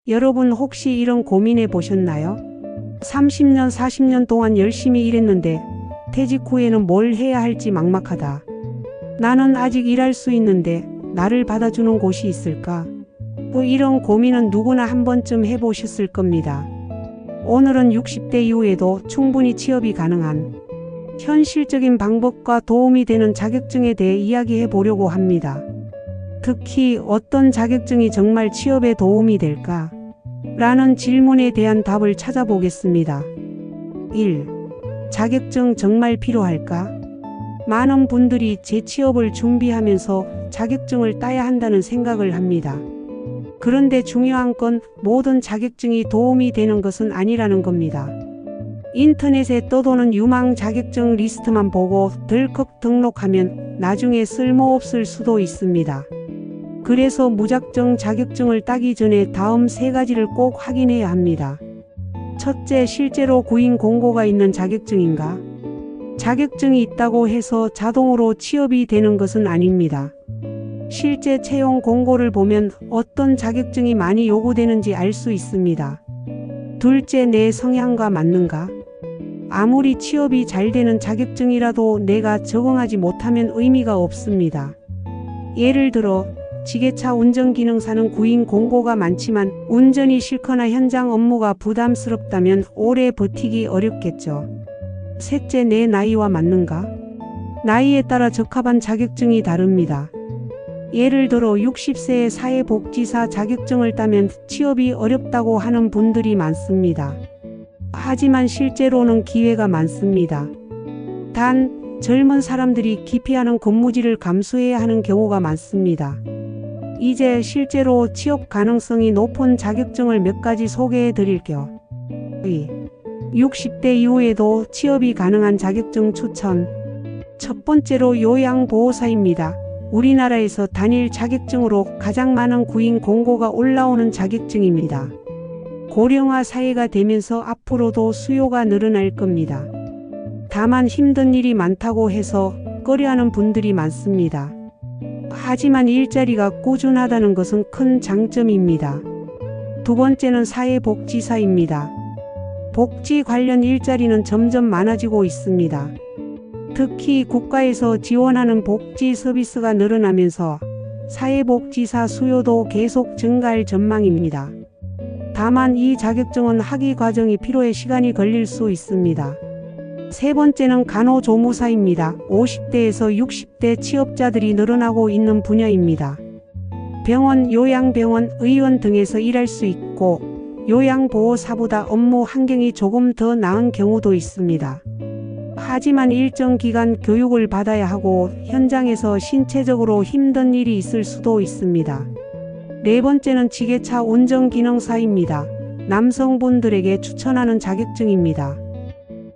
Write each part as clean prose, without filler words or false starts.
여러분 혹시 이런 고민해 보셨나요? 30년, 40년 동안 열심히 일했는데 퇴직 후에는 뭘 해야 할지 막막하다. 나는 아직 일할 수 있는데 나를 받아주는 곳이 있을까? 이런 고민은 누구나 한 번쯤 해보셨을 겁니다. 오늘은 60대 이후에도 충분히 취업이 가능한 현실적인 방법과 도움이 되는 자격증에 대해 이야기해 보려고 합니다. 특히 어떤 자격증이 정말 취업에 도움이 될까? 라는 질문에 대한 답을 찾아보겠습니다. 1. 자격증 정말 필요할까? 많은 분들이 재취업을 준비하면서 자격증을 따야 한다는 생각을 합니다. 그런데 중요한 건 모든 자격증이 도움이 되는 것은 아니라는 겁니다. 인터넷에 떠도는 유망 자격증 리스트만 보고 덜컥 등록하면 나중에 쓸모없을 수도 있습니다. 그래서 무작정 자격증을 따기 전에 다음 3가지를 꼭 확인해야 합니다. 첫째, 실제로 구인 공고가 있는 자격증인가? 자격증이 있다고 해서 자동으로 취업이 되는 것은 아닙니다. 실제 채용 공고를 보면 어떤 자격증이 많이 요구되는지 알 수 있습니다. 둘째, 내 성향과 맞는가? 아무리 취업이 잘 되는 자격증이라도 내가 적응하지 못하면 의미가 없습니다. 예를 들어 지게차 운전기능사는 구인 공고가 많지만 운전이 싫거나 현장 업무가 부담스럽다면 오래 버티기 어렵겠죠. 셋째, 내 나이와 맞는가? 나이에 따라 적합한 자격증이 다릅니다. 예를 들어 60세의 사회복지사 자격증을 따면 취업이 어렵다고 하는 분들이 많습니다. 하지만 실제로는 기회가 많습니다. 단, 젊은 사람들이 기피하는 근무지를 감수해야 하는 경우가 많습니다. 이제 실제로 취업 가능성이 높은 자격증을 몇 가지 소개해 드릴게요. 60대 이후에도 취업이 가능한 자격증 추천. 첫 번째로 요양보호사입니다. 우리나라에서 단일 자격증으로 가장 많은 구인 공고가 올라오는 자격증입니다. 고령화 사회가 되면서 앞으로도 수요가 늘어날 겁니다. 다만 힘든 일이 많다고 해서 꺼려하는 분들이 많습니다. 하지만 일자리가 꾸준하다는 것은 큰 장점입니다. 두 번째는 사회복지사입니다. 복지 관련 일자리는 점점 많아지고 있습니다. 특히 국가에서 지원하는 복지 서비스가 늘어나면서 사회복지사 수요도 계속 증가할 전망입니다. 다만 이 자격증은 학위 과정이 필요해 시간이 걸릴 수 있습니다. 세 번째는 간호조무사입니다. 50대에서 60대 취업자들이 늘어나고 있는 분야입니다. 병원, 요양병원, 의원 등에서 일할 수 있고 요양보호사보다 업무 환경이 조금 더 나은 경우도 있습니다. 하지만 일정 기간 교육을 받아야 하고 현장에서 신체적으로 힘든 일이 있을 수도 있습니다. 네 번째는 지게차 운전기능사입니다. 남성분들에게 추천하는 자격증입니다.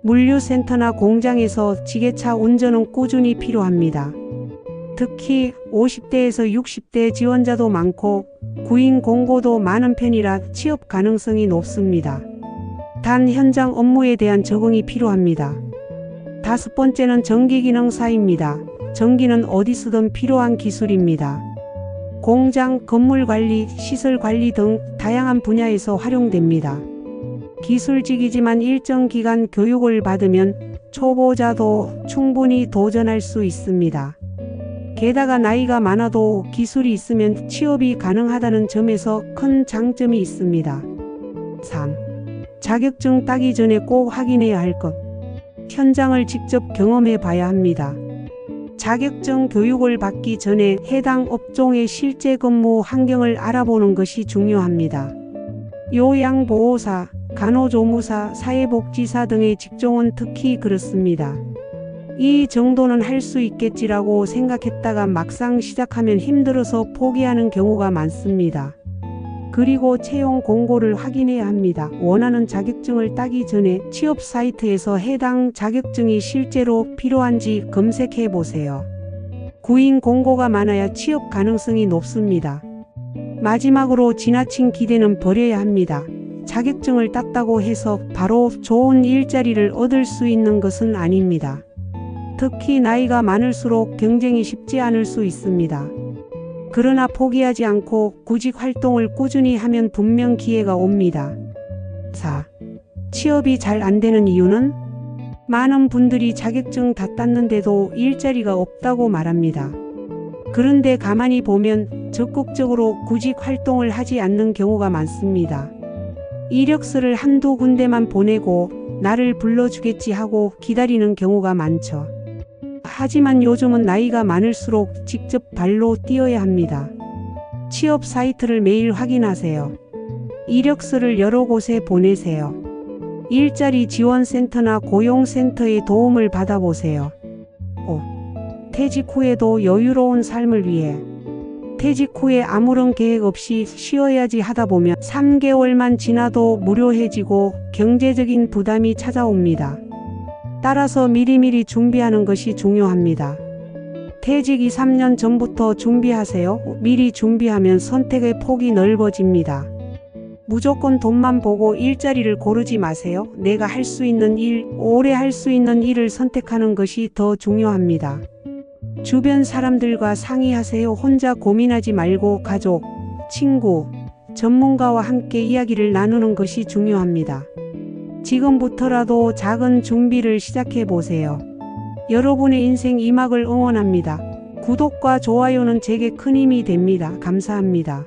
물류센터나 공장에서 지게차 운전은 꾸준히 필요합니다. 특히 50대에서 60대 지원자도 많고 구인 공고도 많은 편이라 취업 가능성이 높습니다. 단 현장 업무에 대한 적응이 필요합니다. 다섯 번째는 전기기능사입니다. 전기는 어디서든 필요한 기술입니다. 공장, 건물관리, 시설관리 등 다양한 분야에서 활용됩니다. 기술직이지만 일정 기간 교육을 받으면 초보자도 충분히 도전할 수 있습니다. 게다가 나이가 많아도 기술이 있으면 취업이 가능하다는 점에서 큰 장점이 있습니다. 3. 자격증 따기 전에 꼭 확인해야 할 것. 현장을 직접 경험해 봐야 합니다. 자격증 교육을 받기 전에 해당 업종의 실제 근무 환경을 알아보는 것이 중요합니다. 요양보호사, 간호조무사, 사회복지사 등의 직종은 특히 그렇습니다. 이 정도는 할 수 있겠지라고 생각했다가 막상 시작하면 힘들어서 포기하는 경우가 많습니다. 그리고 채용 공고를 확인해야 합니다. 원하는 자격증을 따기 전에 취업 사이트에서 해당 자격증이 실제로 필요한지 검색해 보세요. 구인 공고가 많아야 취업 가능성이 높습니다. 마지막으로 지나친 기대는 버려야 합니다. 자격증을 땄다고 해서 바로 좋은 일자리를 얻을 수 있는 것은 아닙니다. 특히 나이가 많을수록 경쟁이 쉽지 않을 수 있습니다. 그러나 포기하지 않고 구직 활동을 꾸준히 하면 분명 기회가 옵니다. 4. 취업이 잘 안 되는 이유는? 많은 분들이 자격증 다 땄는데도 일자리가 없다고 말합니다. 그런데 가만히 보면 적극적으로 구직 활동을 하지 않는 경우가 많습니다. 이력서를 한두 군데만 보내고 나를 불러주겠지 하고 기다리는 경우가 많죠. 하지만 요즘은 나이가 많을수록 직접 발로 뛰어야 합니다. 취업 사이트를 매일 확인하세요. 이력서를 여러 곳에 보내세요. 일자리 지원센터나 고용센터의 도움을 받아보세요. 5. 퇴직 후에도 여유로운 삶을 위해. 퇴직 후에 아무런 계획 없이 쉬어야지 하다 보면 3개월만 지나도 무료해지고 경제적인 부담이 찾아옵니다. 따라서 미리미리 준비하는 것이 중요합니다. 퇴직 2, 3년 전부터 준비하세요. 미리 준비하면 선택의 폭이 넓어집니다. 무조건 돈만 보고 일자리를 고르지 마세요. 내가 할 수 있는 일, 오래 할 수 있는 일을 선택하는 것이 더 중요합니다. 주변 사람들과 상의하세요. 혼자 고민하지 말고 가족, 친구, 전문가와 함께 이야기를 나누는 것이 중요합니다. 지금부터라도 작은 준비를 시작해 보세요. 여러분의 인생 2막을 응원합니다. 구독과 좋아요는 제게 큰 힘이 됩니다. 감사합니다.